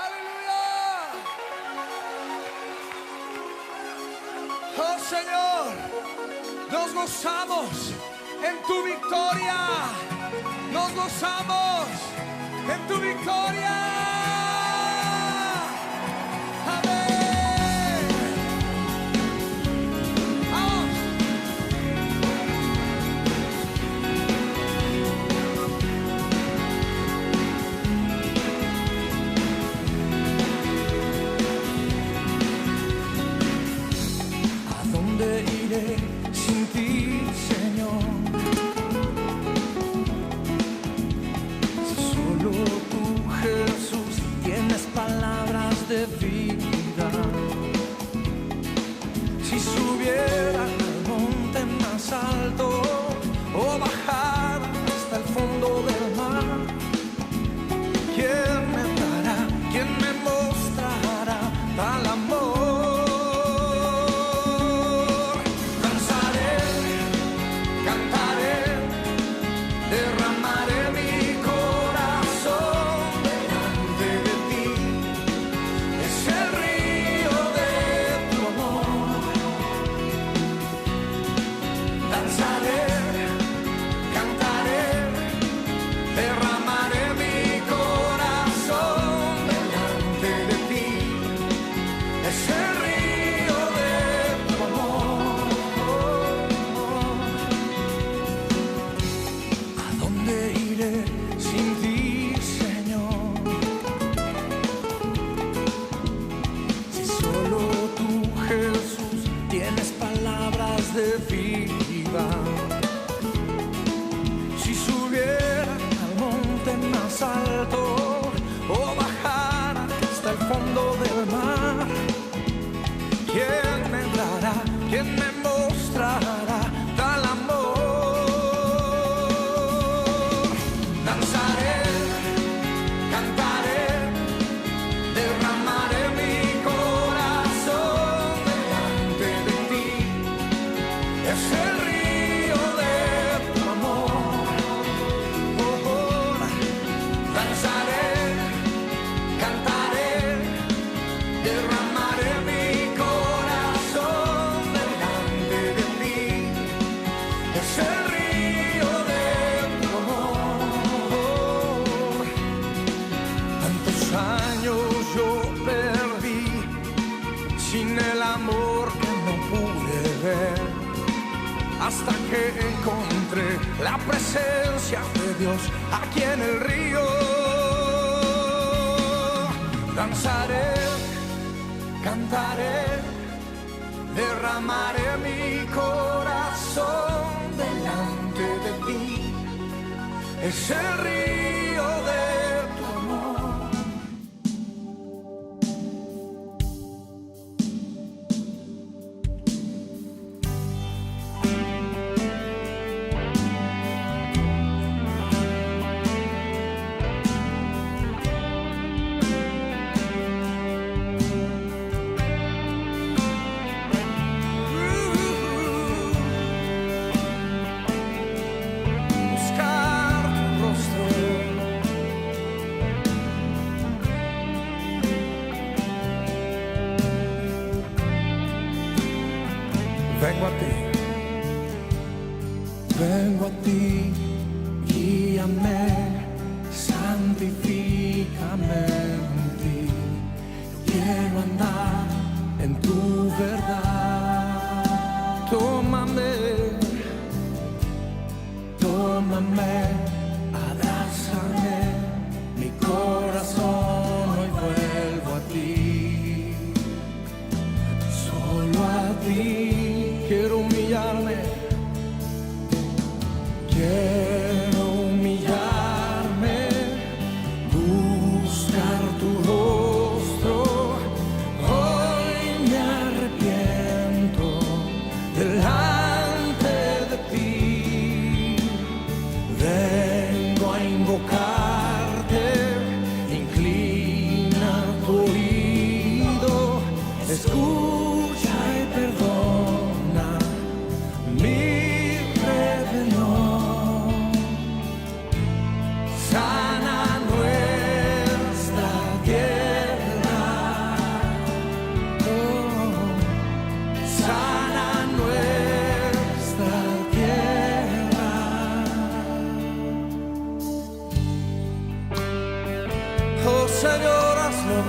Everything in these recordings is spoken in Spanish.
Aleluya. Oh Señor, nos gozamos en tu victoria. Nos gozamos en tu victoria. Amén. Vamos. ¿A dónde iré sin ti, Señor? Solo tú, Jesús, tienes palabras de vida. Si subiera al monte más alto o bajara hasta el fondo del mar, ¿quién me dará? ¿Quién me mostrará tal amor? Danzaré, cantaré, derramaré mi corazón delante de ti. Es el río de tu amor. Danzaré, cantaré, derramaré mi corazón delante de ti. Es el río de tu amor. ¿A dónde iré sin ti, Señor? Si solo tú, Jesús, tienes palabras de vida. Si subiera al monte más alto o bajara hasta el fondo del mar, ¿quién me dará? ¿Quién me mostrará tal amor? Danzaré, cantaré, derramaré mi corazón delante de ti. Es el río de tu amor. Oh, oh. Danzaré, cantaré, derramaré mi corazón delante de ti. Es el río de tu amor. Tantos años yo perdí sin el amor que no pude ver, hasta que encontré la presencia de Dios aquí en el río. Danzaré, cantaré, derramaré mi corazón delante de ti. Es el río de tu amor. Buscar tu rostro. Vengo a ti, guíame, santifícame en ti. Yo quiero andar en tu verdad. Tómame, tómame, abrázame, mi corazón hoy vuelvo a ti. Solo a ti quiero humillarme. Yeah. Señor, hazlo.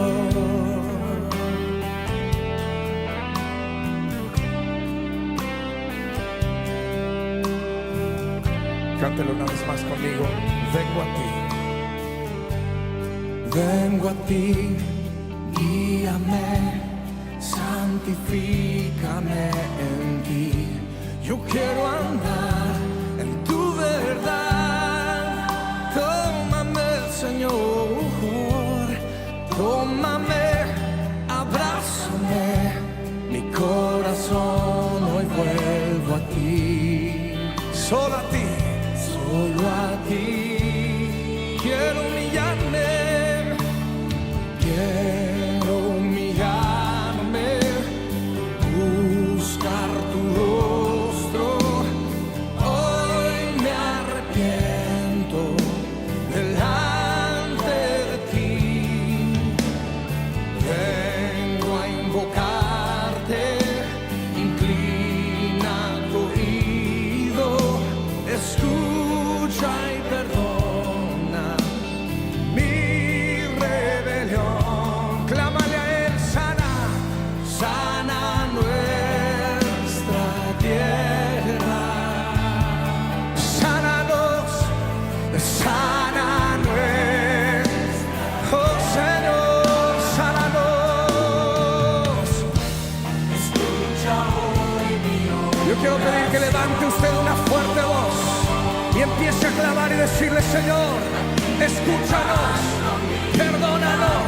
Cántelo una vez más conmigo. Vengo a ti, guíame, santifícame en ti. Yo quiero andar en tu verdad. Tómame, Señor, tómame, abrázame. Mi corazón hoy vuelvo a ti. Solo a ti. Solo a ti quiero humillarme, buscar tu rostro. Hoy me arrepiento delante de ti. Vengo a invocarte, inclina tu oído, escucha y perdona mi rebelión. Clámale a Él, sana nuestra tierra. Sánanos, sana nuestra. Oh Señor, sánanos. Escucha hoy mi oración. Yo quiero pedir que levante usted una fuerte voz y empiece a clamar y decirle: Señor, escúchanos, perdónanos,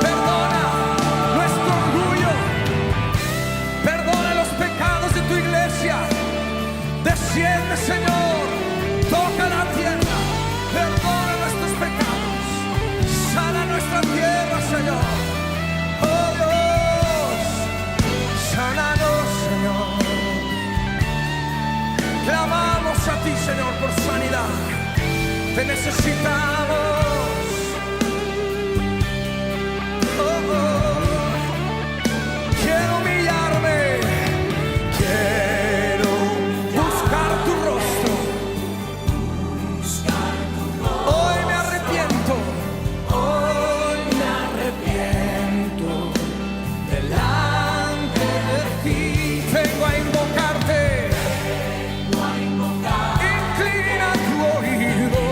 perdona nuestro orgullo, perdona los pecados de tu iglesia. Desciende, Señor, toca la tierra, perdona nuestros pecados, sana nuestra tierra, Señor. Oh Dios, sánanos, Señor. Clamamos a ti, Señor, por sanidad. Te necesitamos. Oh, oh. Quiero humillarme. Quiero buscar tu rostro. Hoy me arrepiento. Hoy me arrepiento delante de ti. Vengo a invocarte. Inclina tu oído.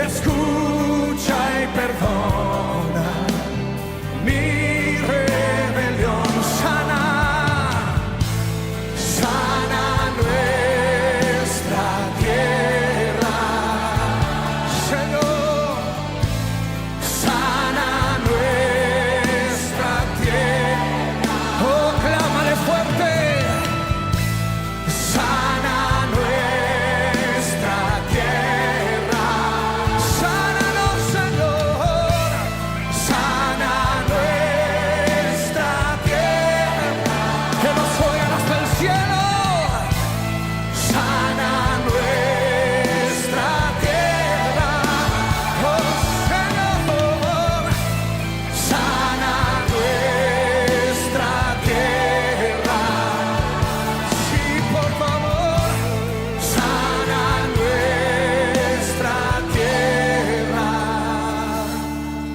Escucha y perdona mi rebelión. Sana nuestra tierra, Señor. Sana nuestra tierra. Oh, clámale fuerte. Sana nuestra tierra. Sánanos, Señor. Sana nuestra tierra. Que nos oigan hasta el cielo. Sana nuestra tierra. Oh, Señor. Sana nuestra tierra. Sí, por favor. Sana nuestra tierra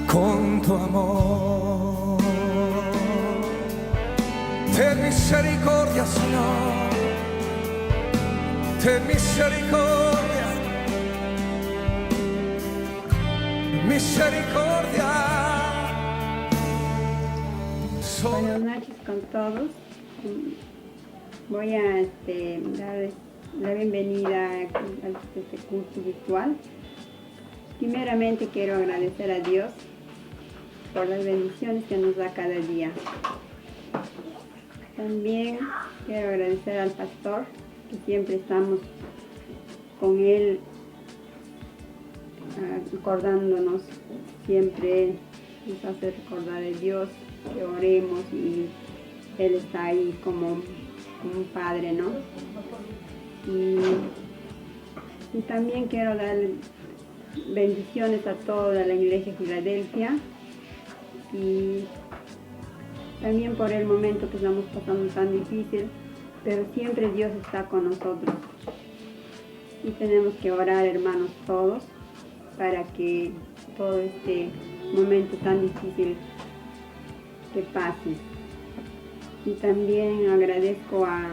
con tu amor. Ten misericordia, Señor. Ten misericordia. Misericordia. Buenas noches con todos. Voy a dar la bienvenida a este curso virtual. Primeramente quiero agradecer a Dios por las bendiciones que nos da cada día. También quiero agradecer al pastor, que siempre estamos con él, recordándonos, siempre nos hace recordar de Dios, que oremos, y Él está ahí como un padre, ¿no? Y también quiero dar bendiciones a toda la Iglesia de Filadelfia, y también por el momento que estamos pasando tan difícil, pero siempre Dios está con nosotros. Y tenemos que orar, hermanos, todos, para que todo este momento tan difícil que pase. Y también agradezco a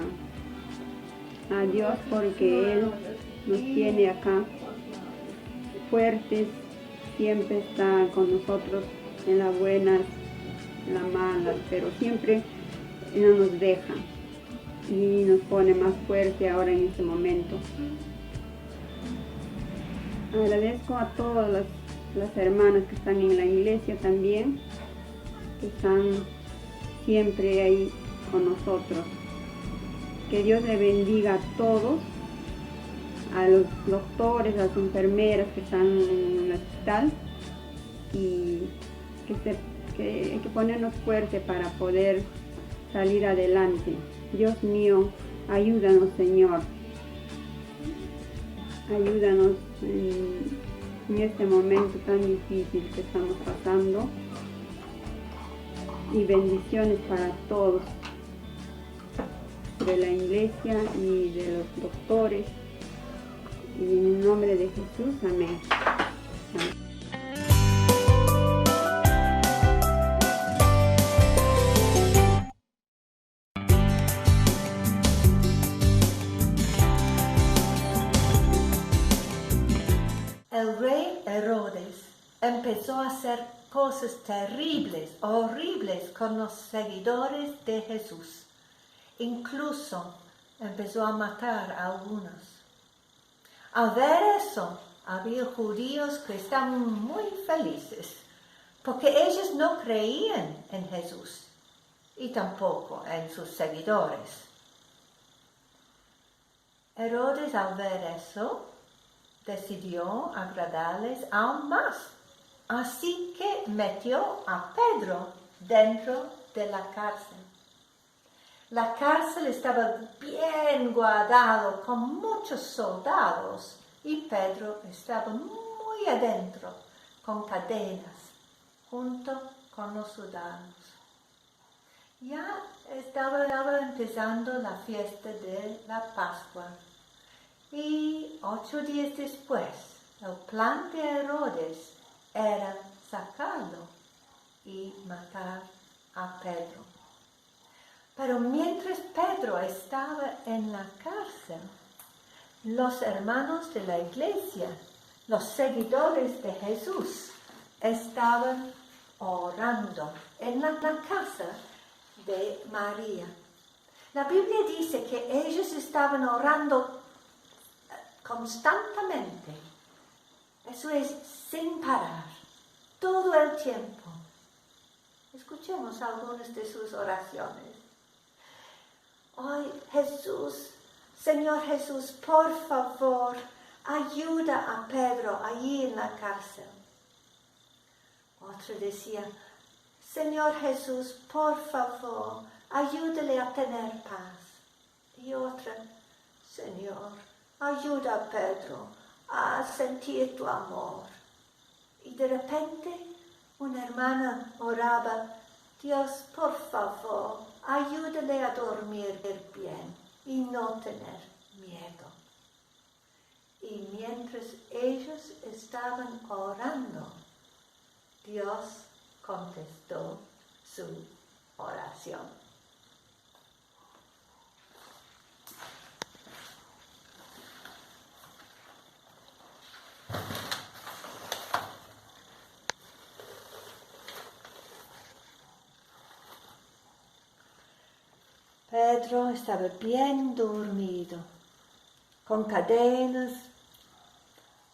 Dios porque Él nos tiene acá fuertes, siempre está con nosotros en las buenas, en las malas, pero siempre no nos deja y nos pone más fuerte ahora en este momento. Agradezco a todas las hermanas que están en la iglesia también, que están siempre ahí con nosotros. Que Dios le bendiga a todos, a los doctores, a las enfermeras que están en el hospital, y que hay que ponernos fuerte para poder salir adelante. Dios mío, ayúdanos, Señor. Ayúdanos en este momento tan difícil que estamos pasando. Y bendiciones para todos, de la iglesia y de los doctores. Y en el nombre de Jesús, amén. Amén. El rey Herodes empezó a hacer cosas terribles, horribles con los seguidores de Jesús. Incluso empezó a matar a algunos. Al ver eso, había judíos que estaban muy felices, porque ellos no creían en Jesús y tampoco en sus seguidores. Herodes, al ver eso, decidió agradarles aún más. Así que metió a Pedro dentro de la cárcel. La cárcel estaba bien guardada con muchos soldados y Pedro estaba muy adentro con cadenas junto con los soldados. Ya estaba empezando la fiesta de la Pascua y 8 días después el plan de Herodes era sacarlo y matar a Pedro. Pero mientras Pedro estaba en la cárcel, los hermanos de la iglesia, los seguidores de Jesús, estaban orando en la casa de María. La Biblia dice que ellos estaban orando constantemente. Eso es sin parar, todo el tiempo. Escuchemos algunas de sus oraciones. Ay, Jesús, Señor Jesús, por favor, ayuda a Pedro allí en la cárcel. Otra decía, Señor Jesús, por favor, ayúdale a tener paz. Y otra, Señor, ayuda a Pedro a sentir tu amor. Y de repente una hermana oraba, Dios, por favor, ayúdale a dormir bien y no tener miedo. Y mientras ellos estaban orando, Dios contestó su oración. Pedro estaba bien dormido, con cadenas,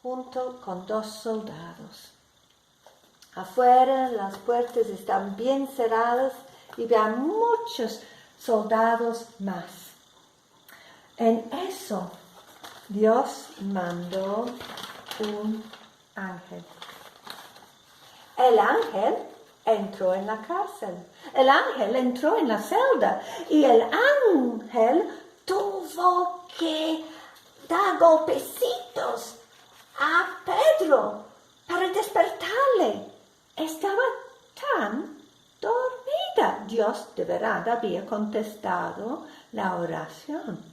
junto con 2 soldados. Afuera las puertas estaban bien cerradas y había muchos soldados más. En eso, Dios mandó un ángel. El ángel entró en la cárcel. El ángel entró en la celda y el ángel tuvo que dar golpecitos a Pedro para despertarle. Estaba tan dormida. Dios de verdad había contestado la oración.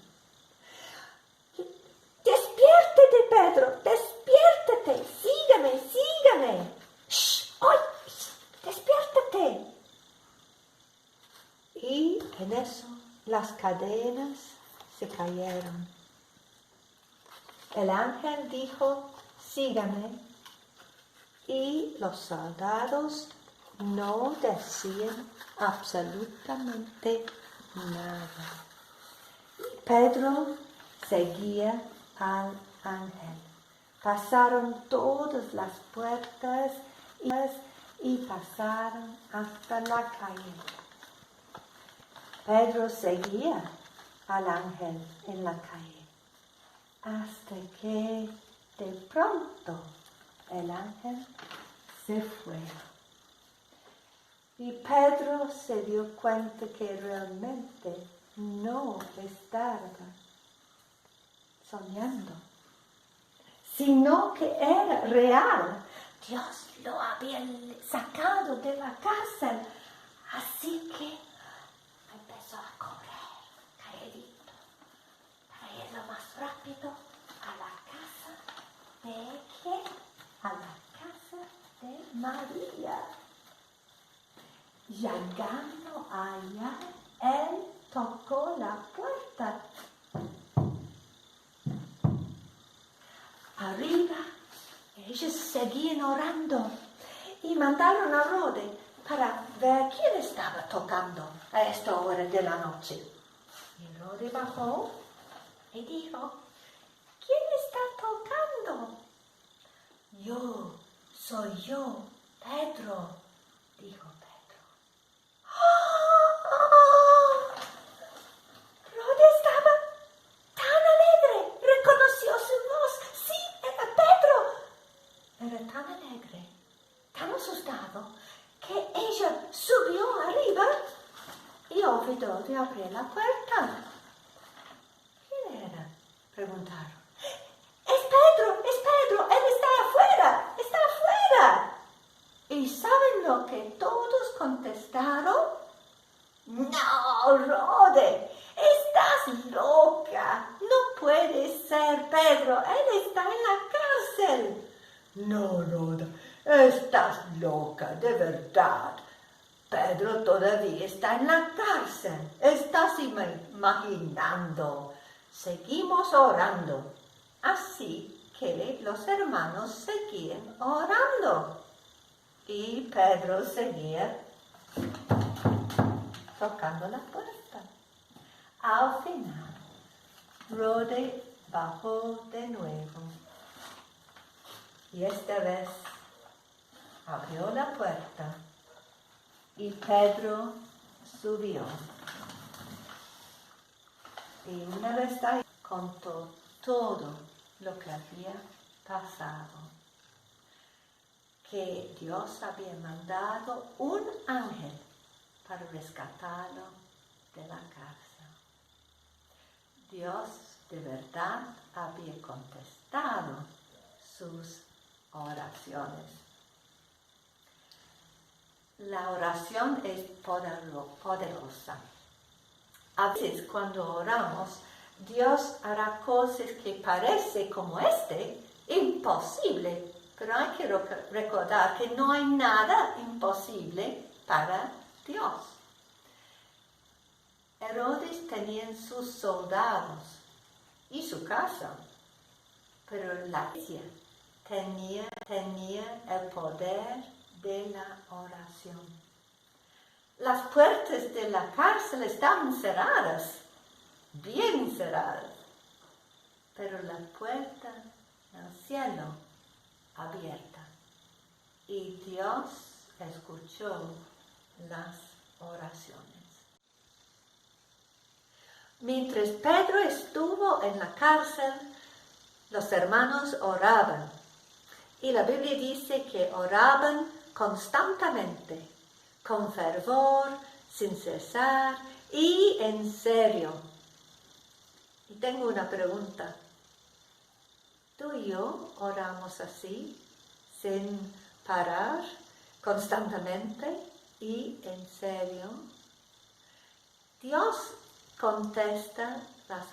Despiértate, Pedro, despiértate, sígueme. sígame, sígame. ¡Shh! ¡Ay! ¡Despiértate! Y en eso las cadenas se cayeron. El ángel dijo, sígame. Y los soldados no decían absolutamente nada. Pedro seguía al ángel. Pasaron todas las puertas y pasaron hasta la calle. Pedro seguía al ángel en la calle, hasta que de pronto el ángel se fue. Y Pedro se dio cuenta que realmente no estaba soñando, sino que era real. Dios lo había sacado de la cárcel, así que empezó a correr, caerito, para ir lo más rápido a la casa de ¿quién? A la casa de María. Llegando allá, él tocó la puerta. Arriba, ellos seguían orando y mandaron a Rode para ver quién estaba tocando a esta hora de la noche. Y Rode bajó y dijo, ¿quién está tocando? Soy yo, Pedro, dijo Pedro. ¡Oh! Rode estaba tan alegre, reconoció su voz. Sí, era Pedro. Era tan alegre, tan asustado, que ella subió arriba y olvidó de abrir la puerta. ¿Quién era? Preguntaron. Es Pedro, él está afuera, está afuera. ¿Y saben lo que todos contestaron? No, Rode, estás loca, no puede ser Pedro, él está en la cárcel. No, Rode, estás loca, de verdad. Pedro todavía está en la cárcel, estás imaginando. Seguimos orando. Así que los hermanos seguían orando. Y Pedro seguía tocando la puerta. Al final, Rode bajó de nuevo. Y esta vez abrió la puerta y Pedro subió. Y una vez ahí contó todo lo que había pasado. Que Dios había mandado un ángel para rescatarlo de la cárcel. Dios de verdad había contestado sus oraciones. La oración es poderosa. A veces cuando oramos, Dios hará cosas que parecen como imposible, pero hay que recordar que no hay nada imposible para Dios. Herodes tenía sus soldados y su casa, pero la iglesia tenía el poder de la oración. Las puertas de la cárcel estaban cerradas, bien cerradas, pero la puerta del cielo abierta. Y Dios escuchó las oraciones. Mientras Pedro estuvo en la cárcel, los hermanos oraban. Y la Biblia dice que oraban constantemente, con fervor, sin cesar y en serio. Y tengo una pregunta. ¿Tú y yo oramos así, sin parar, constantemente y en serio? Dios contesta las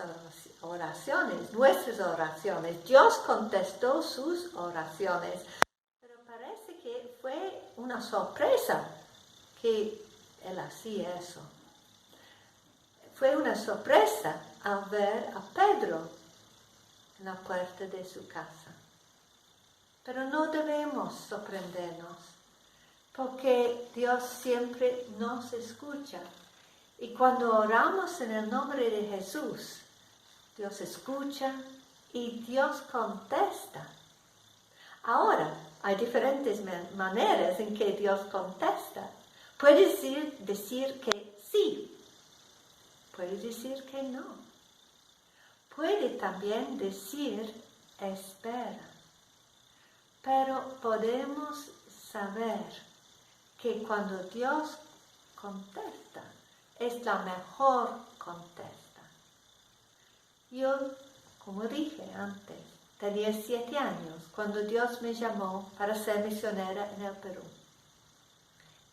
oraciones, nuestras oraciones. Dios contestó sus oraciones. una sorpresa que él hacía eso. Fue una sorpresa al ver a Pedro en la puerta de su casa. Pero no debemos sorprendernos, porque Dios siempre nos escucha. Y cuando oramos en el nombre de Jesús, Dios escucha y Dios contesta. Ahora, hay diferentes maneras en que Dios contesta. Puede decir que sí, puede decir que no. Puede también decir espera. Pero podemos saber que cuando Dios contesta, es la mejor contesta. Yo, como dije antes, tenía 7 años cuando Dios me llamó para ser misionera en el Perú.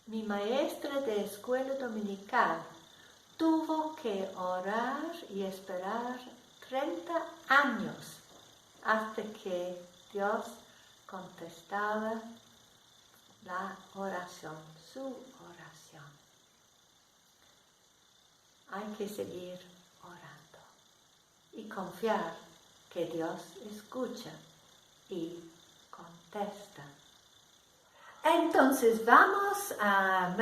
Mi maestra de escuela dominical tuvo que orar y esperar 30 años hasta que Dios contestaba la oración, su oración. Hay que seguir orando y confiar que Dios escucha y contesta. Entonces vamos a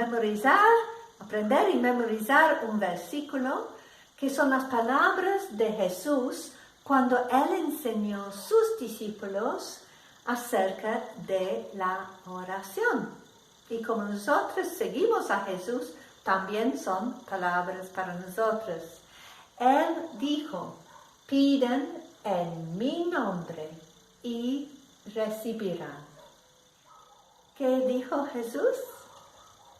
aprender y memorizar un versículo que son las palabras de Jesús cuando Él enseñó a sus discípulos acerca de la oración. Y como nosotros seguimos a Jesús, también son palabras para nosotros. Él dijo, piden en mi nombre y recibirán. ¿Qué dijo Jesús?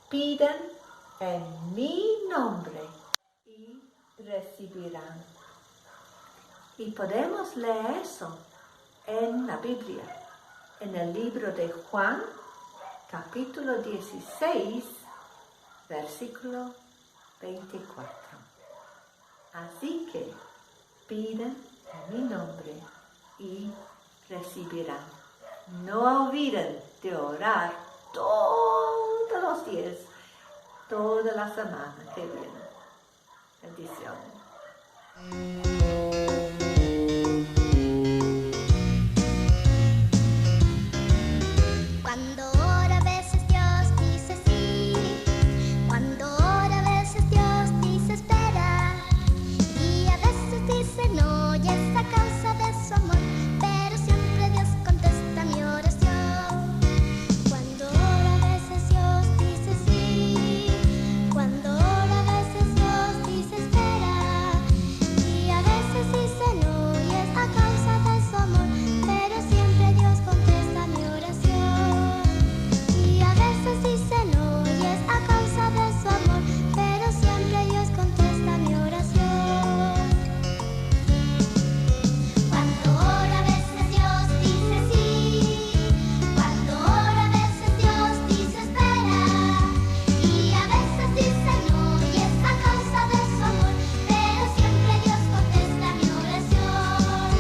Piden en mi nombre y recibirán. Y podemos leer eso en la Biblia, en el libro de Juan, capítulo 16, versículo 24. Así que piden en mi nombre y recibirán. No olviden de orar todos los días, toda la semana que viene. Bendiciones. Cuando ora a veces Dios dice sí, cuando ora a veces Dios dice espera, y a veces dice no, y es a causa de su amor, pero siempre Dios contesta mi oración. Cuando ora a veces Dios dice sí, cuando ora a veces Dios dice espera, y a veces dice no, y es a causa de su amor, pero siempre Dios contesta mi oración. Y a veces dice no, y es a causa de su amor, pero siempre Dios contesta mi oración. Cuando ora a veces Dios dice sí, cuando ora a veces Dios dice espera, y a veces dice no, y es a causa de su amor, pero siempre Dios contesta mi oración.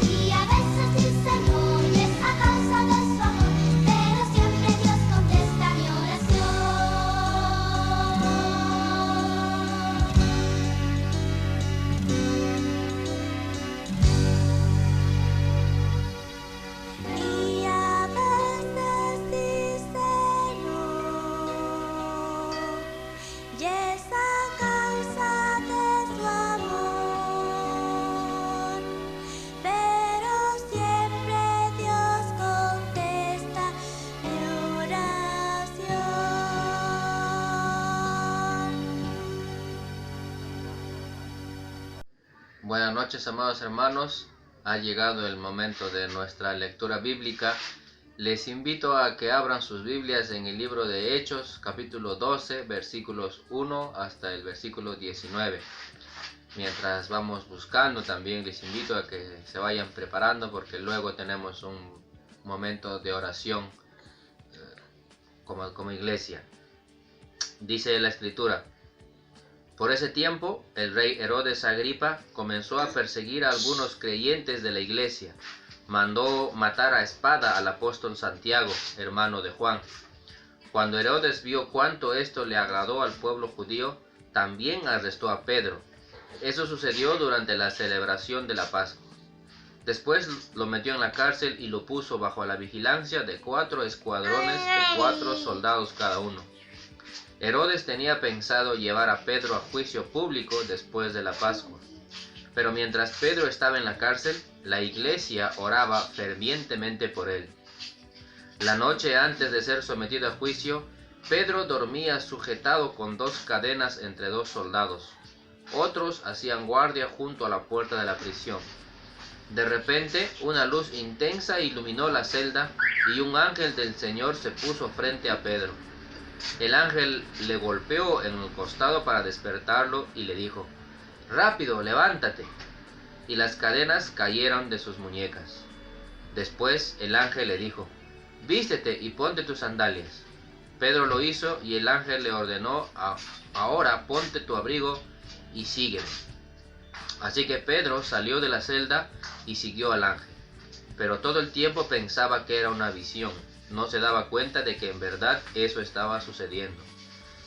Y a veces dice no, y es a causa de su amor, pero siempre Dios contesta mi oración. Y a veces dice no, y es a causa de su amor, pero siempre Dios contesta mi oración. Buenas noches, amados hermanos. Ha llegado el momento de nuestra lectura bíblica. Les invito a que abran sus Biblias en el libro de Hechos, capítulo 12, versículos 1 hasta el versículo 19. Mientras vamos buscando, también les invito a que se vayan preparando, porque luego tenemos un momento de oración como iglesia. Dice la Escritura: por ese tiempo, el rey Herodes Agripa comenzó a perseguir a algunos creyentes de la iglesia. Mandó matar a espada al apóstol Santiago, hermano de Juan. Cuando Herodes vio cuánto esto le agradó al pueblo judío, también arrestó a Pedro. Eso sucedió durante la celebración de la Pascua. Después lo metió en la cárcel y lo puso bajo la vigilancia de 4 escuadrones de 4 soldados cada uno. Herodes tenía pensado llevar a Pedro a juicio público después de la Pascua. Pero mientras Pedro estaba en la cárcel, la iglesia oraba fervientemente por él. La noche antes de ser sometido a juicio, Pedro dormía sujetado con 2 cadenas entre 2 soldados. Otros hacían guardia junto a la puerta de la prisión. De repente, una luz intensa iluminó la celda y un ángel del Señor se puso frente a Pedro. El ángel le golpeó en el costado para despertarlo y le dijo: «Rápido, levántate». Y las cadenas cayeron de sus muñecas. Después el ángel le dijo: «Vístete y ponte tus sandalias». Pedro lo hizo y el ángel le ordenó: «Ahora ponte tu abrigo y sígueme». Así que Pedro salió de la celda y siguió al ángel. Pero todo el tiempo pensaba que era una visión. No se daba cuenta de que en verdad eso estaba sucediendo.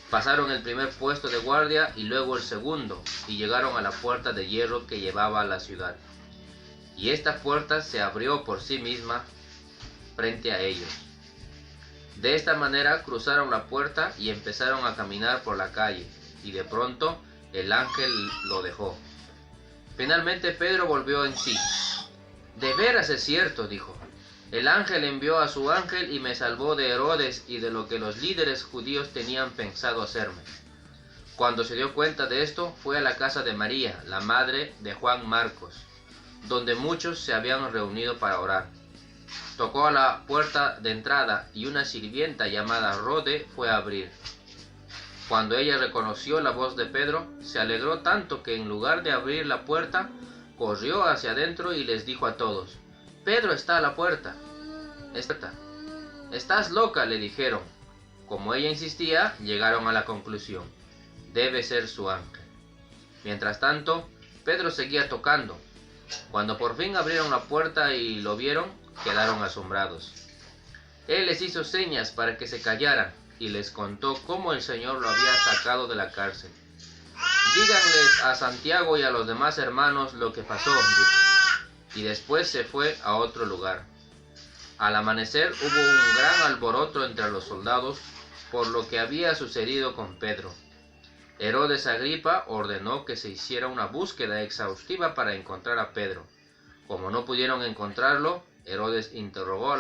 Pasaron el primer puesto de guardia y luego el segundo, y llegaron a la puerta de hierro que llevaba a la ciudad. Y esta puerta se abrió por sí misma frente a ellos. De esta manera cruzaron la puerta y empezaron a caminar por la calle, y de pronto el ángel lo dejó. Finalmente Pedro volvió en sí. «De veras es cierto», dijo. «El ángel envió a su ángel y me salvó de Herodes y de lo que los líderes judíos tenían pensado hacerme». Cuando se dio cuenta de esto, fue a la casa de María, la madre de Juan Marcos, donde muchos se habían reunido para orar. Tocó a la puerta de entrada y una sirvienta llamada Rode fue a abrir. Cuando ella reconoció la voz de Pedro, se alegró tanto que en lugar de abrir la puerta, corrió hacia adentro y les dijo a todos: «Pedro está a la puerta». «¿Estás loca?», le dijeron. Como ella insistía, llegaron a la conclusión: debe ser su ángel. Mientras tanto, Pedro seguía tocando. Cuando por fin abrieron la puerta y lo vieron, quedaron asombrados. Él les hizo señas para que se callaran y les contó cómo el Señor lo había sacado de la cárcel. «Díganles a Santiago y a los demás hermanos lo que pasó», dijo. Y después se fue a otro lugar. Al amanecer hubo un gran alboroto entre los soldados por lo que había sucedido con Pedro. Herodes Agripa ordenó que se hiciera una búsqueda exhaustiva para encontrar a Pedro. Como no pudieron encontrarlo, Herodes interrogó a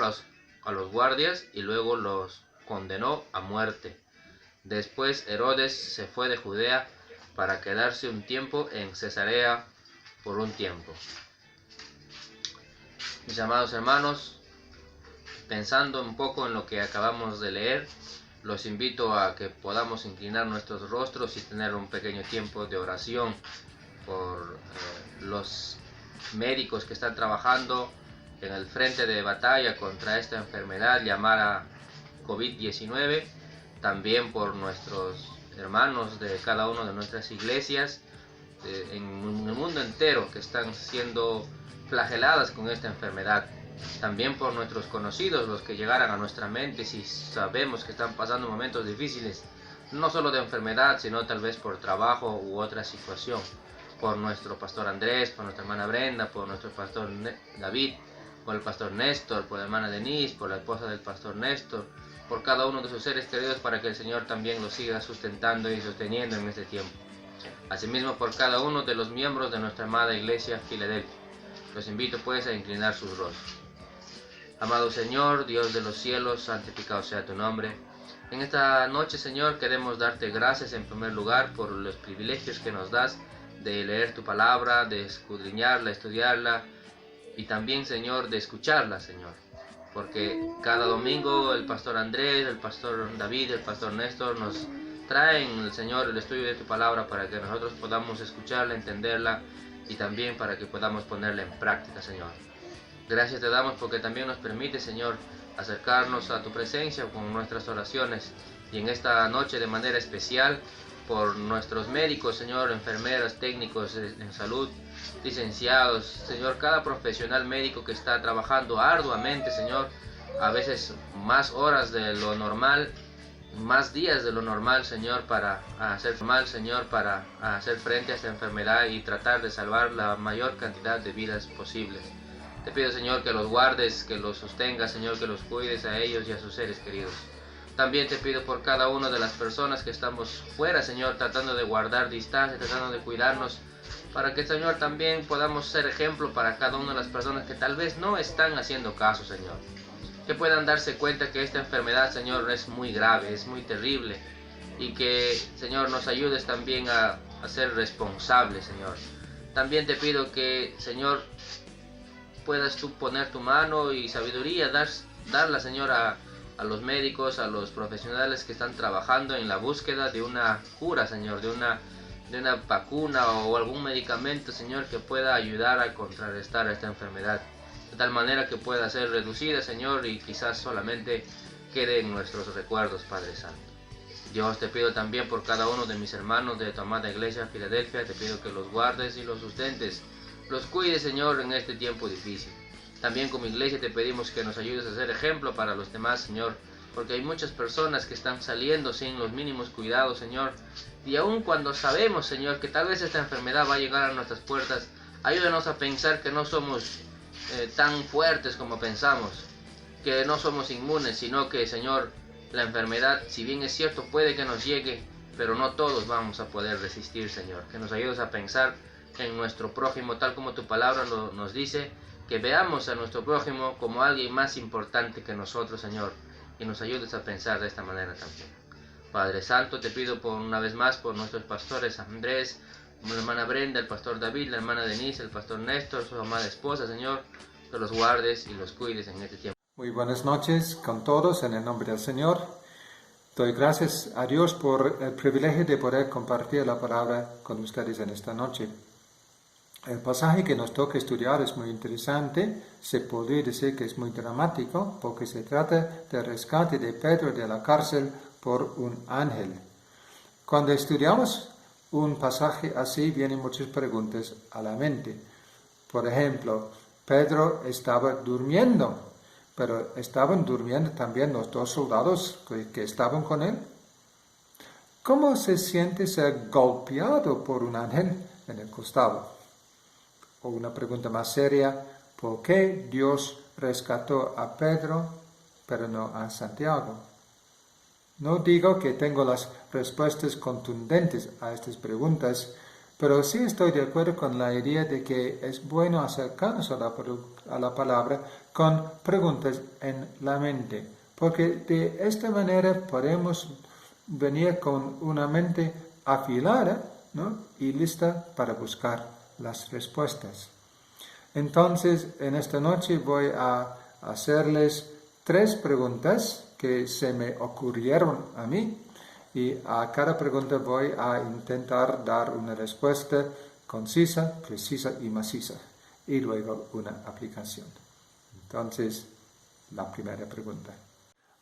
los guardias y luego los condenó a muerte. Después Herodes se fue de Judea para quedarse un tiempo en Cesarea por un tiempo. Mis amados hermanos, pensando un poco en lo que acabamos de leer, los invito a que podamos inclinar nuestros rostros y tener un pequeño tiempo de oración por los médicos que están trabajando en el frente de batalla contra esta enfermedad llamada COVID-19, también por nuestros hermanos de cada una de nuestras iglesias en el mundo entero que están siendo flageladas con esta enfermedad. También por nuestros conocidos, los que llegaran a nuestra mente si sabemos que están pasando momentos difíciles, no solo de enfermedad, sino tal vez por trabajo u otra situación. Por nuestro pastor Andrés, por nuestra hermana Brenda, por nuestro pastor David, por el pastor Néstor, por la hermana Denise, por la esposa del pastor Néstor, por cada uno de sus seres queridos, para que el Señor también los siga sustentando y sosteniendo en este tiempo. Asimismo por cada uno de los miembros de nuestra amada iglesia Filadelfia. Los invito pues a inclinar sus rostros. Amado Señor, Dios de los cielos, santificado sea tu nombre. En esta noche, Señor, queremos darte gracias en primer lugar por los privilegios que nos das de leer tu palabra, de escudriñarla, estudiarla y también, Señor, de escucharla, Señor. Porque cada domingo el pastor Andrés, el pastor David, el pastor Néstor nos traen, Señor, el estudio de tu palabra para que nosotros podamos escucharla, entenderla y también para que podamos ponerla en práctica, Señor. Gracias te damos porque también nos permite, Señor, acercarnos a tu presencia con nuestras oraciones y en esta noche de manera especial por nuestros médicos, Señor, enfermeras, técnicos en salud, licenciados, Señor, cada profesional médico que está trabajando arduamente, Señor, a veces más horas de lo normal más días de lo normal, Señor, para hacer frente a esta enfermedad y tratar de salvar la mayor cantidad de vidas posibles. Te pido, Señor, que los guardes, que los sostengas, Señor, que los cuides a ellos y a sus seres queridos. También te pido por cada una de las personas que estamos fuera, Señor, tratando de guardar distancia, tratando de cuidarnos, para que, Señor, también podamos ser ejemplo para cada una de las personas que tal vez no están haciendo caso, Señor. Que puedan darse cuenta que esta enfermedad, Señor, es muy grave, es muy terrible, y que, Señor, nos ayudes también a ser responsables, Señor. También te pido que, Señor, puedas tú poner tu mano y sabiduría, darla, Señor, a los médicos, a los profesionales que están trabajando en la búsqueda de una cura, Señor, de una vacuna o algún medicamento, Señor, que pueda ayudar a contrarrestar esta enfermedad, de tal manera que pueda ser reducida, Señor, y quizás solamente quede en nuestros recuerdos, Padre Santo. Dios, te pido también por cada uno de mis hermanos de tu amada iglesia Filadelfia, te pido que los guardes y los sustentes, los cuides, Señor, en este tiempo difícil. También como iglesia te pedimos que nos ayudes a ser ejemplo para los demás, Señor, porque hay muchas personas que están saliendo sin los mínimos cuidados, Señor, y aun cuando sabemos, Señor, que tal vez esta enfermedad va a llegar a nuestras puertas, ayúdanos a pensar que no somos tan fuertes como pensamos, que no somos inmunes, sino que, Señor, la enfermedad, si bien es cierto, puede que nos llegue, pero no todos vamos a poder resistir, Señor. Que nos ayudes a pensar en nuestro prójimo, tal como tu palabra nos dice, que veamos a nuestro prójimo como alguien más importante que nosotros, Señor, y nos ayudes a pensar de esta manera también. Padre Santo, te pido una vez más por nuestros pastores Andrés, la hermana Brenda, el pastor David, la hermana Denise, el pastor Néstor, su amada esposa, Señor, que los guardes y los cuides en este tiempo. Muy buenas noches con todos en el nombre del Señor. Doy gracias a Dios por el privilegio de poder compartir la palabra con ustedes en esta noche. El pasaje que nos toca estudiar es muy interesante, se podría decir que es muy dramático, porque se trata del rescate de Pedro de la cárcel por un ángel. Cuando estudiamos un pasaje así, vienen muchas preguntas a la mente. Por ejemplo, Pedro estaba durmiendo, pero ¿estaban durmiendo también los dos soldados que estaban con él? ¿Cómo se siente ser golpeado por un ángel en el costado? O una pregunta más seria, ¿por qué Dios rescató a Pedro, pero no a Santiago? No digo que tengo las respuestas contundentes a estas preguntas, pero sí estoy de acuerdo con la idea de que es bueno acercarnos a la palabra con preguntas en la mente, porque de esta manera podemos venir con una mente afilada, ¿no?, y lista para buscar las respuestas. Entonces, en esta noche voy a hacerles 3 preguntas que se me ocurrieron a mí, y a cada pregunta voy a intentar dar una respuesta concisa, precisa y maciza, y luego una aplicación. Entonces, la primera pregunta.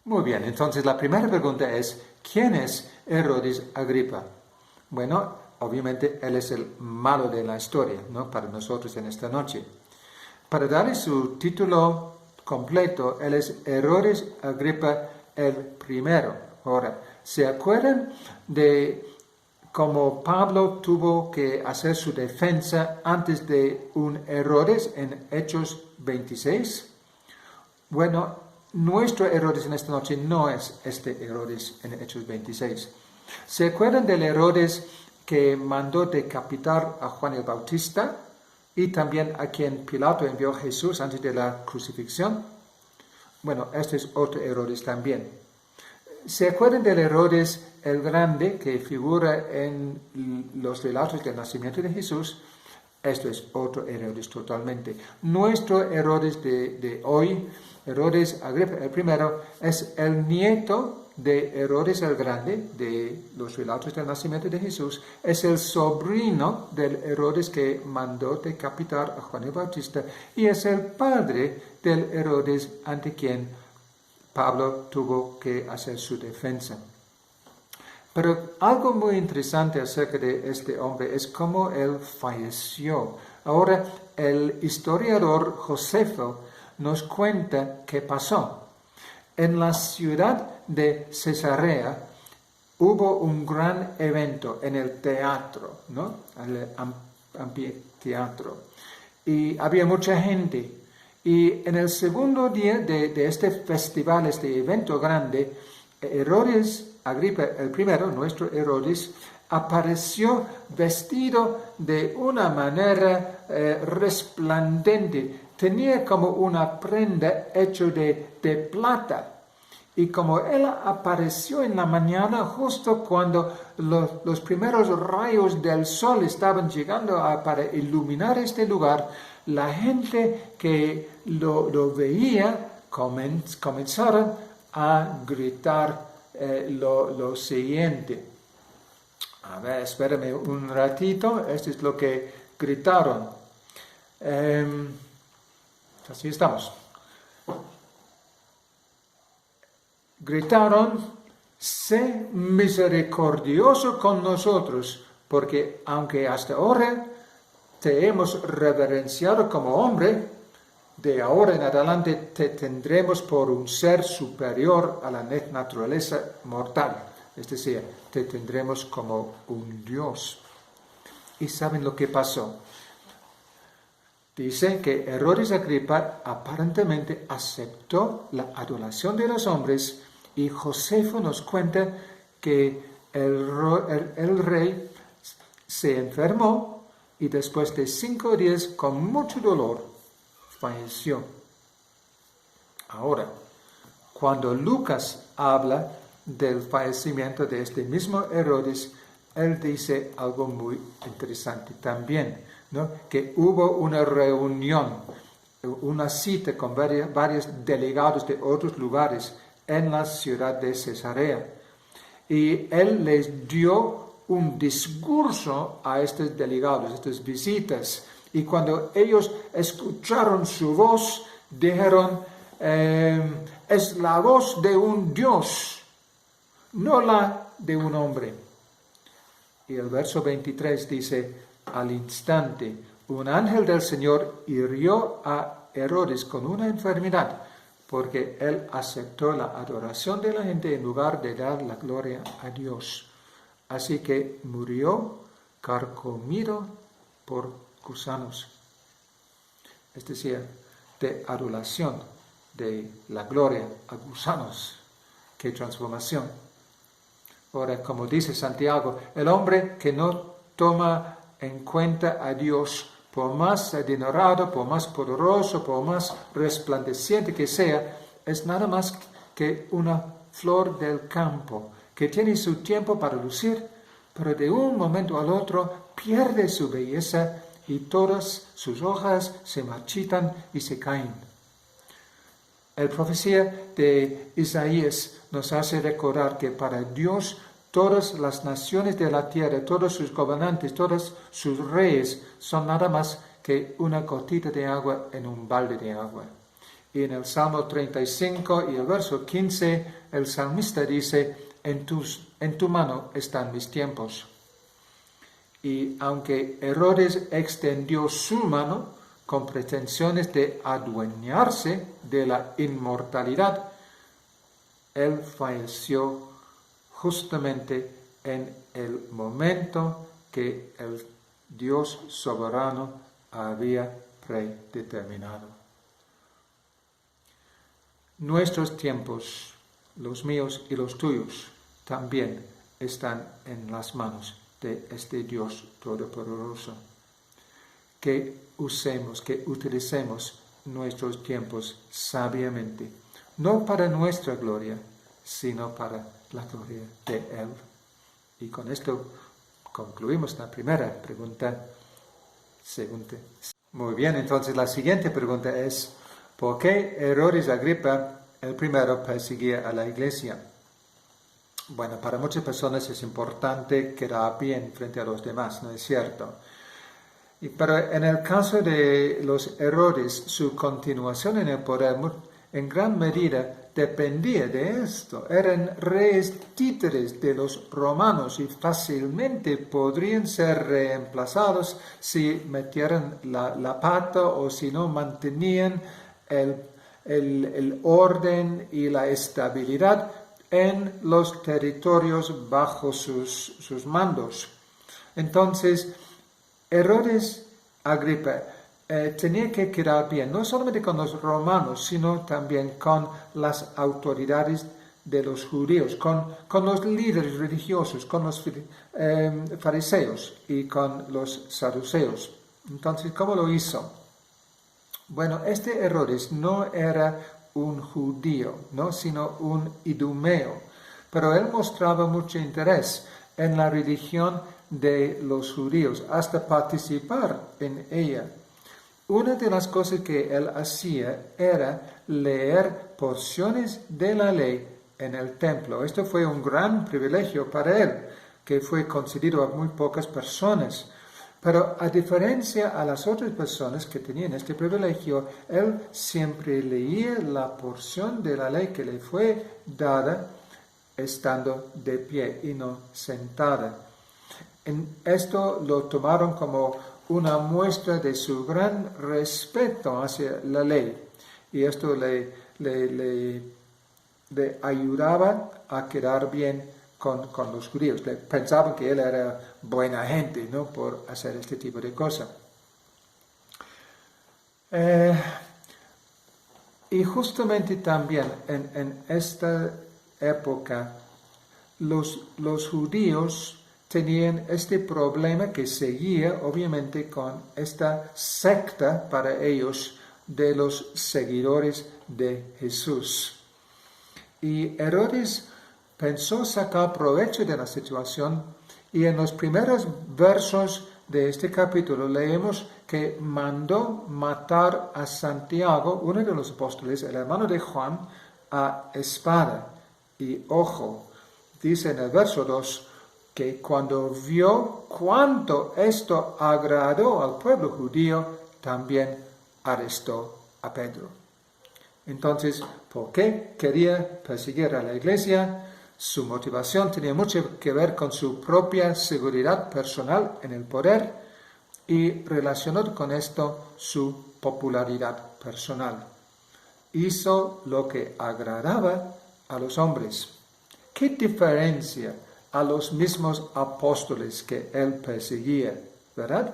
Muy bien, entonces la primera pregunta es, ¿quién es Herodes Agripa? Bueno, obviamente él es el malo de la historia, ¿no?, para nosotros en esta noche. Para darle su título completo, él es Herodes Agripa el primero. Ahora, ¿se acuerdan de cómo Pablo tuvo que hacer su defensa antes de un Herodes en Hechos 26? Bueno, nuestro Herodes en esta noche no es este Herodes en Hechos 26. ¿Se acuerdan del Herodes que mandó decapitar a Juan el Bautista y también a quien Pilato envió a Jesús antes de la crucifixión? Bueno, este es otro Herodes también. ¿Se acuerdan del Herodes el Grande que figura en los relatos del nacimiento de Jesús? Esto es otro Herodes totalmente. Nuestro Herodes de hoy, Herodes Agripa el primero, es el nieto de Herodes el Grande, de los relatos del nacimiento de Jesús, es el sobrino del Herodes que mandó decapitar a Juan el Bautista, y es el padre del Herodes ante quien Pablo tuvo que hacer su defensa. Pero algo muy interesante acerca de este hombre es cómo él falleció. Ahora, el historiador Josefo nos cuenta qué pasó. En la ciudad de Cesarea hubo un gran evento en el teatro, ¿no? El anfiteatro. Y había mucha gente. Y en el segundo día de este festival, este evento grande, Herodes Agripa el primero, nuestro Herodes, apareció vestido de una manera resplandente. Tenía como una prenda hecha de plata. Y como él apareció en la mañana, justo cuando los primeros rayos del sol estaban llegando para iluminar este lugar, la gente que lo veía comenzaron a gritar lo siguiente. A ver, espérame un ratito. Esto es lo que gritaron. Así estamos. Gritaron: sé misericordioso con nosotros, porque aunque hasta ahora te hemos reverenciado como hombre, de ahora en adelante te tendremos por un ser superior a la naturaleza mortal. Es decir, te tendremos como un Dios. ¿Y saben lo que pasó? Dice que Herodes Agripa aparentemente aceptó la adoración de los hombres, y Josefo nos cuenta que el rey se enfermó y después de 5 días con mucho dolor falleció. Ahora, cuando Lucas habla del fallecimiento de este mismo Herodes, él dice algo muy interesante también, ¿no? Que hubo una reunión, una cita con varios delegados de otros lugares en la ciudad de Cesarea. Y él les dio un discurso a estos delegados, estas visitas. Y cuando ellos escucharon su voz, dijeron: es la voz de un Dios, no la de un hombre. Y el verso 23 dice: al instante, un ángel del Señor hirió a Herodes con una enfermedad, porque él aceptó la adoración de la gente en lugar de dar la gloria a Dios. Así que murió carcomido por gusanos. Es decir, de adoración, de la gloria a gusanos. ¡Qué transformación! Ahora, como dice Santiago, el hombre que no toma en cuenta a Dios, por más adinerado, por más poderoso, por más resplandeciente que sea, es nada más que una flor del campo, que tiene su tiempo para lucir, pero de un momento al otro pierde su belleza y todas sus hojas se marchitan y se caen. La profecía de Isaías nos hace recordar que para Dios todas las naciones de la tierra, todos sus gobernantes, todos sus reyes son nada más que una gotita de agua en un balde de agua. Y en el Salmo 35 y el verso 15, el salmista dice: en tu mano están mis tiempos. Y aunque Herodes extendió su mano con pretensiones de adueñarse de la inmortalidad, él falleció justamente en el momento que el Dios soberano había predeterminado. Nuestros tiempos, los míos y los tuyos, también están en las manos de este Dios todopoderoso. Que utilicemos nuestros tiempos sabiamente, no para nuestra gloria, sino para la gloria de Él. Y con esto concluimos la primera pregunta. Muy bien, entonces la siguiente pregunta es: ¿por qué Herodes Agripa el primero perseguía a la iglesia? Bueno, para muchas personas es importante quedar bien frente a los demás, ¿no es cierto? Pero en el caso de los Herodes, su continuación en el poder en gran medida dependía de esto. Eran reyes títeres de los romanos y fácilmente podrían ser reemplazados si metieran la pata o si no mantenían el orden y la estabilidad en los territorios bajo sus mandos. Entonces, Herodes Agripa tenía que quedar bien, no solamente con los romanos, sino también con las autoridades de los judíos, con los líderes religiosos, con los fariseos y con los saduceos. Entonces, ¿cómo lo hizo? Bueno, este Herodes no era un judío, ¿no? Sino un idumeo, pero él mostraba mucho interés en la religión de los judíos, hasta participar en ella. Una de las cosas que él hacía era leer porciones de la ley en el templo. Esto fue un gran privilegio para él, que fue concedido a muy pocas personas. Pero a diferencia a las otras personas que tenían este privilegio, él siempre leía la porción de la ley que le fue dada estando de pie y no sentada. Esto lo tomaron como una muestra de su gran respeto hacia la ley, y esto le ayudaba a quedar bien con los judíos. Pensaban que él era buena gente, ¿no?, por hacer este tipo de cosas. Y justamente también en esta época los judíos tenían este problema que seguía obviamente con esta secta para ellos de los seguidores de Jesús. Y Herodes pensó sacar provecho de la situación, y en los primeros versos de este capítulo leemos que mandó matar a Santiago, uno de los apóstoles, el hermano de Juan, a espada. Y ojo, dice en el verso 2, que cuando vio cuánto esto agradó al pueblo judío, también arrestó a Pedro. Entonces, ¿por qué quería perseguir a la iglesia? Su motivación tenía mucho que ver con su propia seguridad personal en el poder, y relacionó con esto su popularidad personal. Hizo lo que agradaba a los hombres. ¿Qué diferencia a los mismos apóstoles que él perseguía, verdad?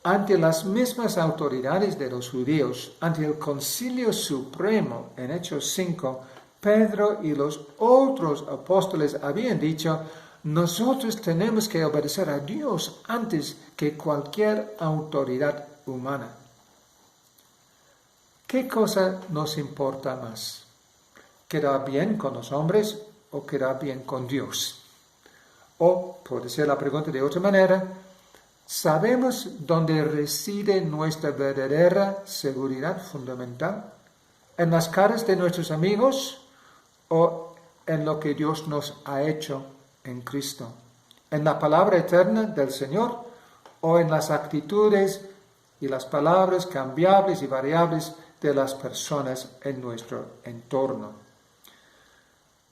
Ante las mismas autoridades de los judíos, ante el Concilio Supremo en Hechos 5, Pedro y los otros apóstoles habían dicho: nosotros tenemos que obedecer a Dios antes que cualquier autoridad humana. ¿Qué cosa nos importa más? ¿Quedar bien con los hombres o quedar bien con Dios? O, por decir la pregunta de otra manera, ¿sabemos dónde reside nuestra verdadera seguridad fundamental? ¿En las caras de nuestros amigos o en lo que Dios nos ha hecho en Cristo? ¿En la palabra eterna del Señor o en las actitudes y las palabras cambiables y variables de las personas en nuestro entorno?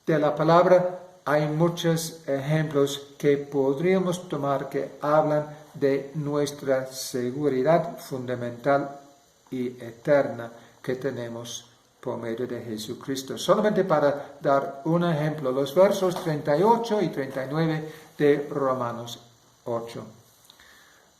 De la palabra hay muchos ejemplos que podríamos tomar que hablan de nuestra seguridad fundamental y eterna que tenemos por medio de Jesucristo. Solamente para dar un ejemplo, los versos 38 y 39 de Romanos 8.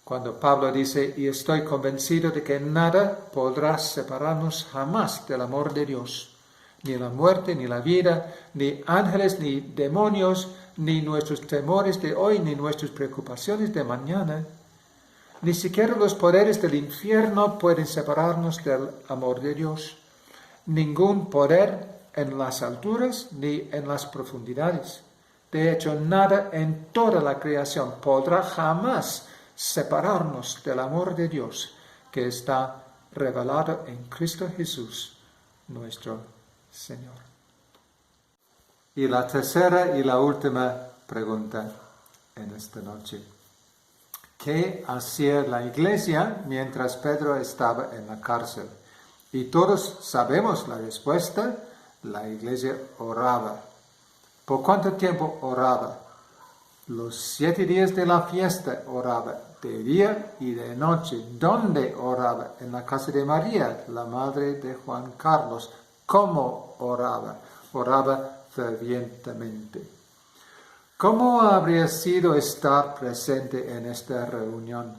Cuando Pablo dice: y estoy convencido de que nada podrá separarnos jamás del amor de Dios, ni la muerte, ni la vida, ni ángeles, ni demonios, ni nuestros temores de hoy, ni nuestras preocupaciones de mañana. Ni siquiera los poderes del infierno pueden separarnos del amor de Dios. Ningún poder en las alturas ni en las profundidades. De hecho, nada en toda la creación podrá jamás separarnos del amor de Dios que está revelado en Cristo Jesús, nuestro Señor. Y la tercera y la última pregunta en esta noche: ¿qué hacía la iglesia mientras Pedro estaba en la cárcel? Y todos sabemos la respuesta: la iglesia oraba. ¿Por cuánto tiempo oraba? Los 7 días de la fiesta oraba, de día y de noche. ¿Dónde oraba? En la casa de María, la madre de Juan Carlos. ¿Cómo oraba? Oraba fervientemente. ¿Cómo habría sido estar presente en esta reunión?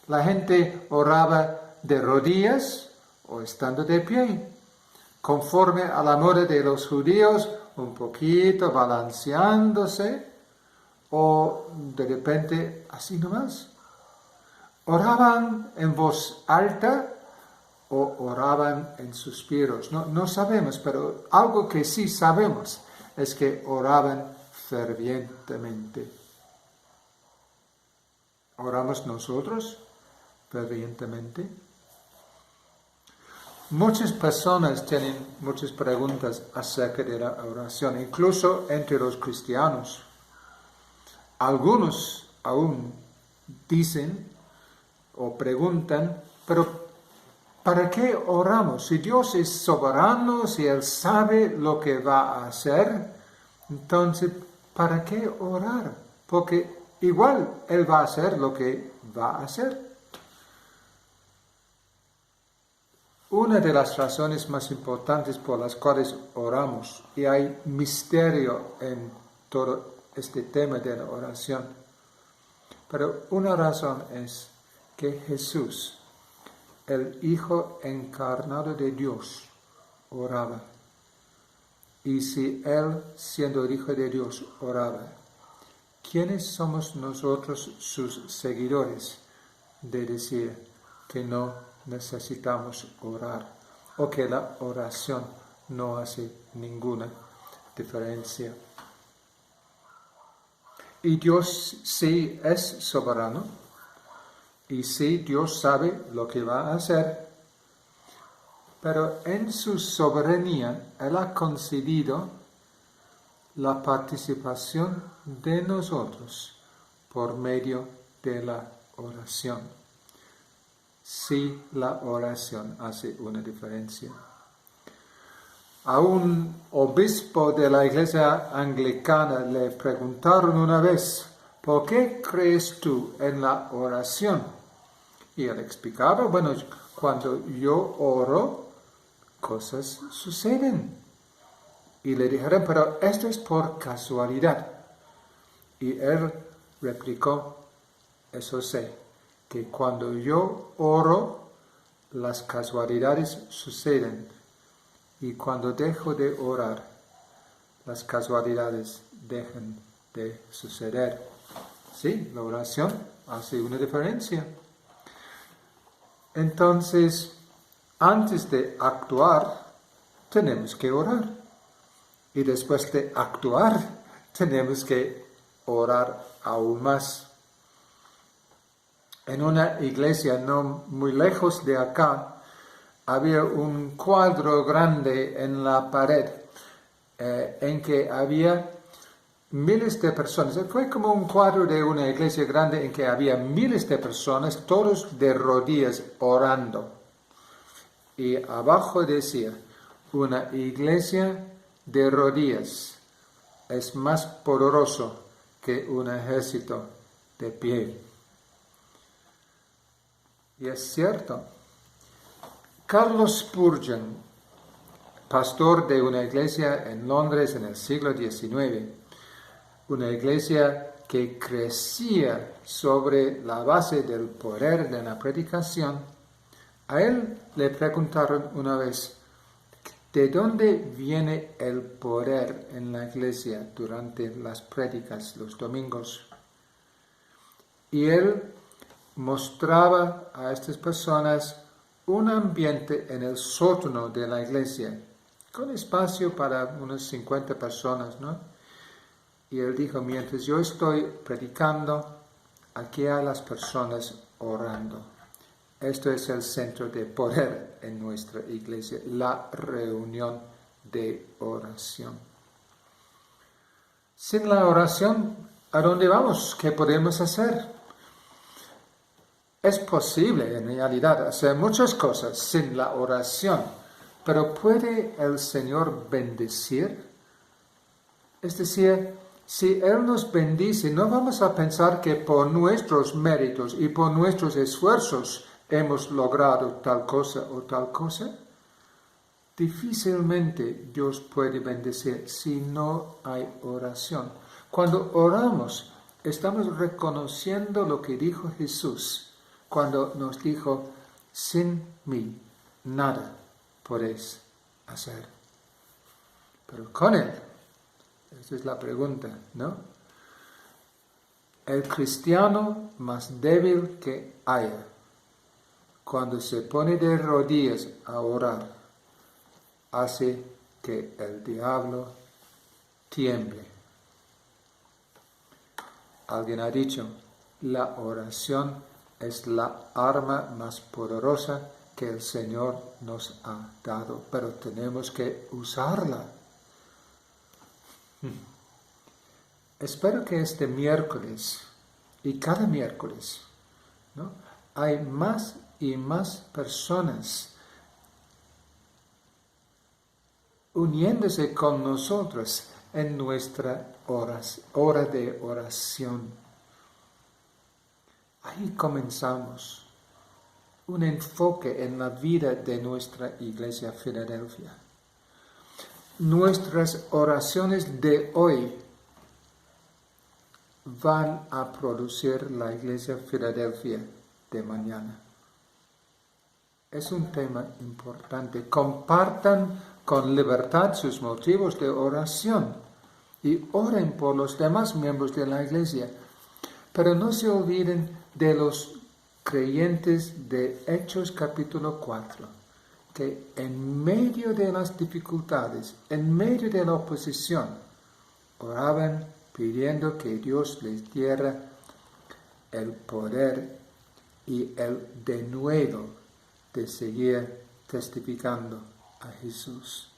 La gente oraba de rodillas o estando de pie, conforme a la moda de los judíos, un poquito balanceándose, o de repente así nomás. ¿Oraban en voz alta o oraban en suspiros? No sabemos, pero algo que sí sabemos es que oraban fervientemente. ¿Oramos nosotros fervientemente? Muchas personas tienen muchas preguntas acerca de la oración, incluso entre los cristianos. Algunos aún dicen o preguntan, pero ¿para qué oramos? Si Dios es soberano, si Él sabe lo que va a hacer, entonces, ¿para qué orar? Porque igual Él va a hacer lo que va a hacer. Una de las razones más importantes por las cuales oramos, y hay misterio en todo este tema de la oración, pero una razón es que Jesús, el Hijo encarnado de Dios, oraba. Y si Él, siendo el Hijo de Dios, oraba, ¿quiénes somos nosotros, sus seguidores, de decir que no necesitamos orar o que la oración no hace ninguna diferencia? Y Dios sí es soberano, y sí Dios sabe lo que va a hacer, pero en su soberanía Él ha concedido la participación de nosotros por medio de la oración. Sí, la oración hace una diferencia. A un obispo de la iglesia anglicana le preguntaron una vez, ¿por qué crees tú en la oración? Y él explicaba, bueno, cuando yo oro, cosas suceden. Y le dijeron, pero esto es por casualidad. Y él replicó, eso sé, que cuando yo oro, las casualidades suceden. Y cuando dejo de orar, las casualidades dejan de suceder. Sí, la oración hace una diferencia. Entonces, antes de actuar, tenemos que orar. Y después de actuar, tenemos que orar aún más. En una iglesia no muy lejos de acá, había un cuadro grande en la pared en que había miles de personas. Fue como un cuadro de una iglesia grande en que había miles de personas, todos de rodillas orando. Y abajo decía, una iglesia de rodillas es más poderoso que un ejército de pie. Y es cierto. Carlos Spurgeon, pastor de una iglesia en Londres en el siglo XIX, una iglesia que crecía sobre la base del poder de la predicación, a él le preguntaron una vez, ¿de dónde viene el poder en la iglesia durante las prédicas los domingos? Y él mostraba a estas personas un ambiente en el sótano de la iglesia, con espacio para unas 50 personas, ¿no? Y él dijo, mientras yo estoy predicando, aquí hay las personas orando. Esto es el centro de poder en nuestra iglesia, la reunión de oración. Sin la oración, ¿a dónde vamos? ¿Qué podemos hacer? Es posible, en realidad, hacer muchas cosas sin la oración, pero ¿puede el Señor bendecir? Es decir, si Él nos bendice, no vamos a pensar que por nuestros méritos y por nuestros esfuerzos hemos logrado tal cosa o tal cosa. difícilmente Dios puede bendecir si no hay oración. Cuando oramos, estamos reconociendo lo que dijo Jesús cuando nos dijo, sin mí nada podéis hacer. Pero con Él, esa es la pregunta, ¿no? El cristiano más débil que haya, cuando se pone de rodillas a orar, hace que el diablo tiemble. Alguien ha dicho, la oración es la arma más poderosa que el Señor nos ha dado, pero tenemos que usarla. Espero que este miércoles y cada miércoles, ¿no?, hay más y más personas uniéndose con nosotros en nuestra hora de oración. Ahí comenzamos un enfoque en la vida de nuestra Iglesia Filadelfia. Nuestras oraciones de hoy van a producir la Iglesia Filadelfia de mañana. Es un tema importante. Compartan con libertad sus motivos de oración y oren por los demás miembros de la Iglesia. Pero no se olviden de los creyentes de Hechos capítulo 4, que en medio de las dificultades, en medio de la oposición, oraban pidiendo que Dios les diera el poder y el denuedo de seguir testificando a Jesús.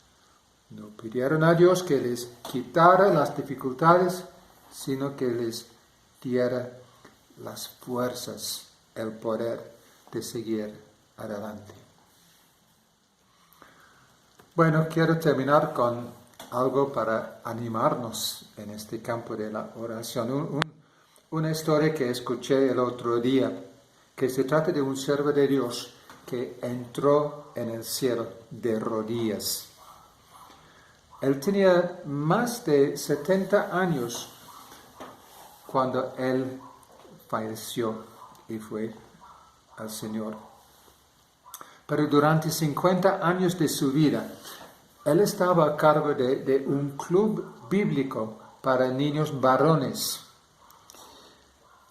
No pidieron a Dios que les quitara las dificultades, sino que les diera las fuerzas, el poder de seguir adelante. Bueno, quiero terminar con algo para animarnos en este campo de la oración. Una historia que escuché el otro día, que se trata de un siervo de Dios que entró en el cielo de rodillas. Él tenía más de 70 años cuando él falleció y fue al Señor. Pero durante 50 años de su vida, él estaba a cargo de un club bíblico para niños varones.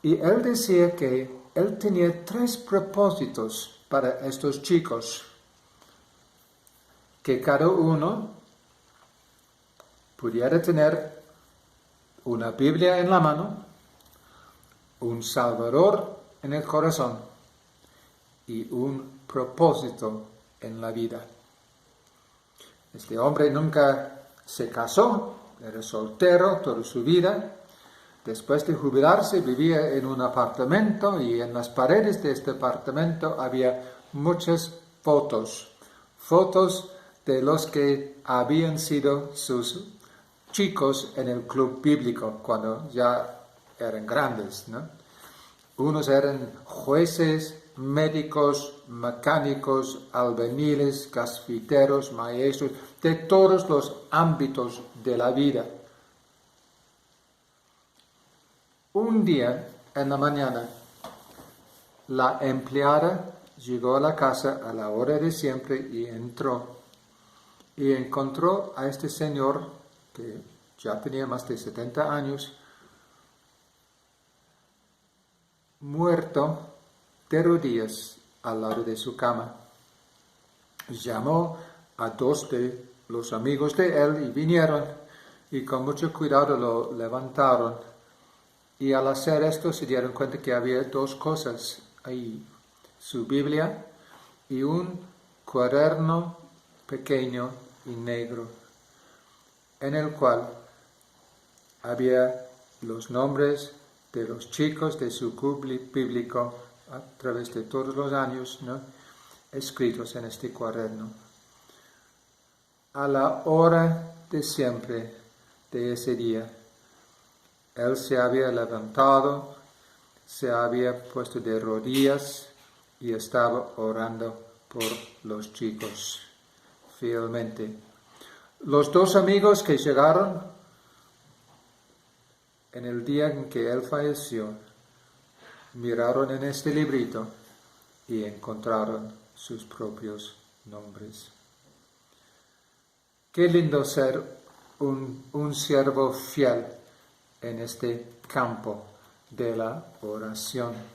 Y él decía que él tenía 3 propósitos para estos chicos. Que cada uno pudiera tener una Biblia en la mano, un Salvador en el corazón y un propósito en la vida. Este hombre nunca se casó, era soltero toda su vida. Después de jubilarse vivía en un apartamento y en las paredes de este apartamento había muchas fotos de los que habían sido sus chicos en el club bíblico cuando ya eran grandes, ¿no? Unos eran jueces, médicos, mecánicos, albañiles, gasfiteros, maestros, de todos los ámbitos de la vida. Un día, en la mañana, la empleada llegó a la casa a la hora de siempre y entró. Y encontró a este señor, que ya tenía más de 70 años, muerto de rodillas al lado de su cama. Llamó a 2 de los amigos de él y vinieron y con mucho cuidado lo levantaron. Y al hacer esto se dieron cuenta que había 2 cosas ahí: su Biblia y un cuaderno pequeño y negro, en el cual había los nombres de los chicos de su club bíblico a través de todos los años, ¿no?, escritos en este cuaderno. A la hora de siempre de ese día, él se había levantado, se había puesto de rodillas y estaba orando por los chicos. fielmente. Los dos amigos que llegaron en el día en que él falleció, miraron en este librito y encontraron sus propios nombres. Qué lindo ser un siervo fiel en este campo de la oración.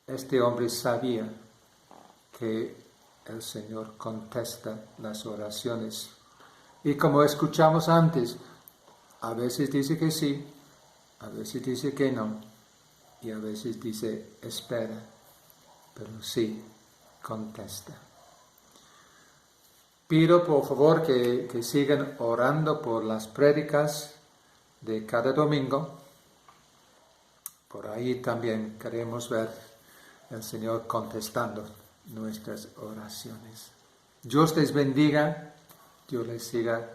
Este hombre sabía que el Señor contesta las oraciones. Y como escuchamos antes, a veces dice que sí, a veces dice que no, y a veces dice espera, pero sí contesta. Pido por favor que sigan orando por las prédicas de cada domingo. Por ahí también queremos ver el Señor contestando nuestras oraciones. Dios les bendiga, Dios les siga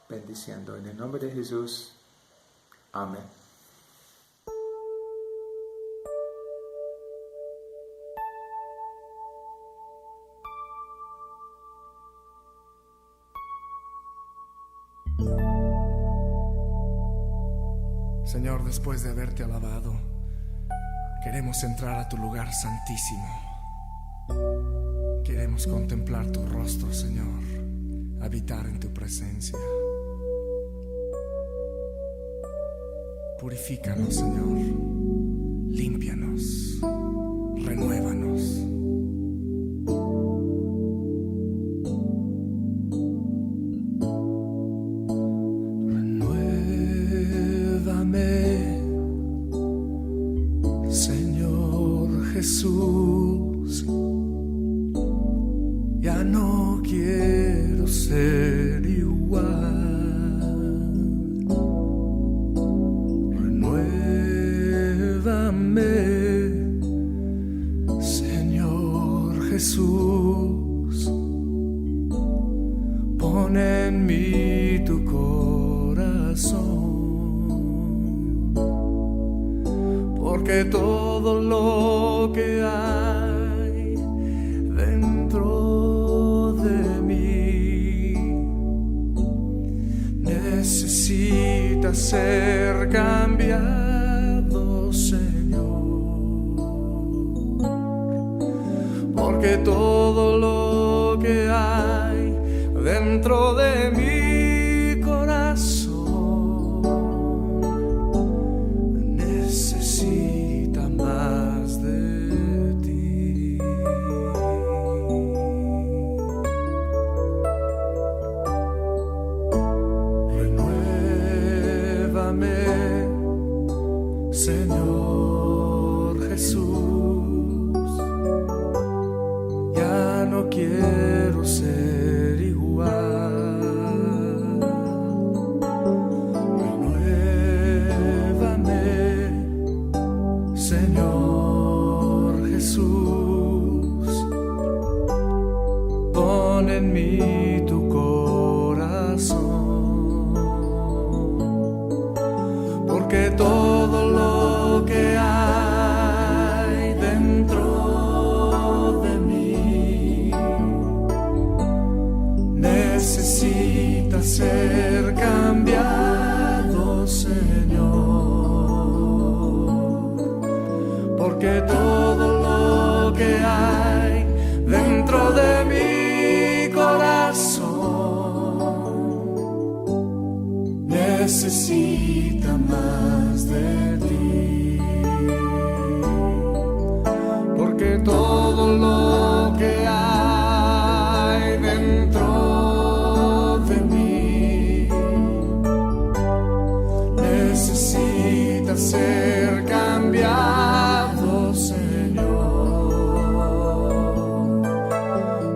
bendiciendo. En el nombre de Jesús, amén. Señor, después de haberte alabado, queremos entrar a tu lugar santísimo. Queremos contemplar tu rostro, Señor, habitar en tu presencia. Purifícanos, Señor, límpianos, renuévanos. Jesús, ya no quiero ser igual. Renuévame, Señor Jesús, pon en mí tu corazón, porque todo lo que hay dentro de mí necesita ser cambiado, Señor, porque todo lo que hay dentro de mi corazón necesita más de ti. Renuévame, Señor Jesús, ya no quiero ser igual. Señor Jesús, pon en mí tu corazón, porque todo lo que hay dentro de mí necesita ser cambiado, Señor, porque todo lo que hay dentro de mi corazón necesita más de ti, porque todo lo que hay dentro de mí necesita ser cambiado, Señor,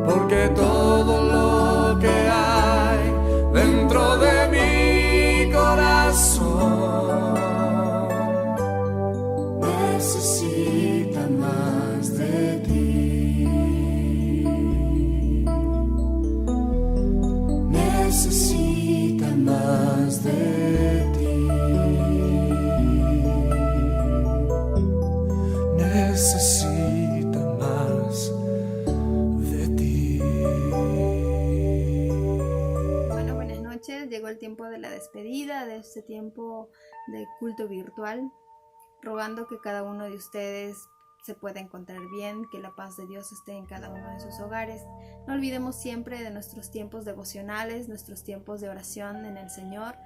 porque todo lo que hay dentro de mi corazón necesita más de ti, necesita más de ti, necesita más ustedes llegó el tiempo de la despedida, de este tiempo de culto virtual, rogando que cada uno de ustedes se pueda encontrar bien, que la paz de Dios esté en cada uno de sus hogares. No olvidemos siempre de nuestros tiempos devocionales, nuestros tiempos de oración en el Señor,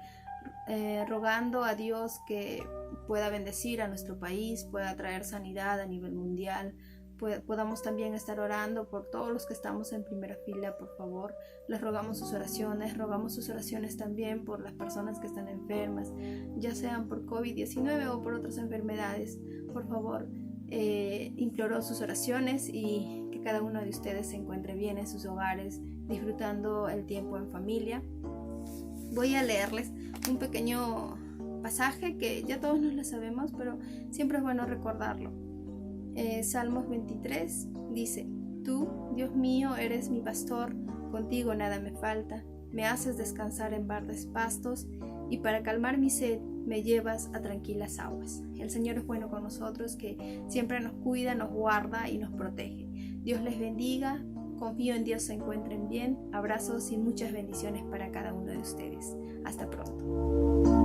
rogando a Dios que pueda bendecir a nuestro país, pueda traer sanidad a nivel mundial. Podamos también estar orando por todos los que estamos en primera fila, por favor. Les rogamos sus oraciones también por las personas que están enfermas, ya sean por COVID-19 o por otras enfermedades. Por favor, imploro sus oraciones y que cada uno de ustedes se encuentre bien en sus hogares, disfrutando el tiempo en familia. Voy a leerles un pequeño pasaje que ya todos nos lo sabemos, pero siempre es bueno recordarlo. Salmos 23 dice: Tú, Dios mío, eres mi pastor, contigo nada me falta, me haces descansar en verdes pastos y para calmar mi sed me llevas a tranquilas aguas. El Señor es bueno con nosotros, que siempre nos cuida, nos guarda y nos protege. Dios les bendiga, confío en Dios se encuentren bien, abrazos y muchas bendiciones para cada uno de ustedes. Hasta pronto.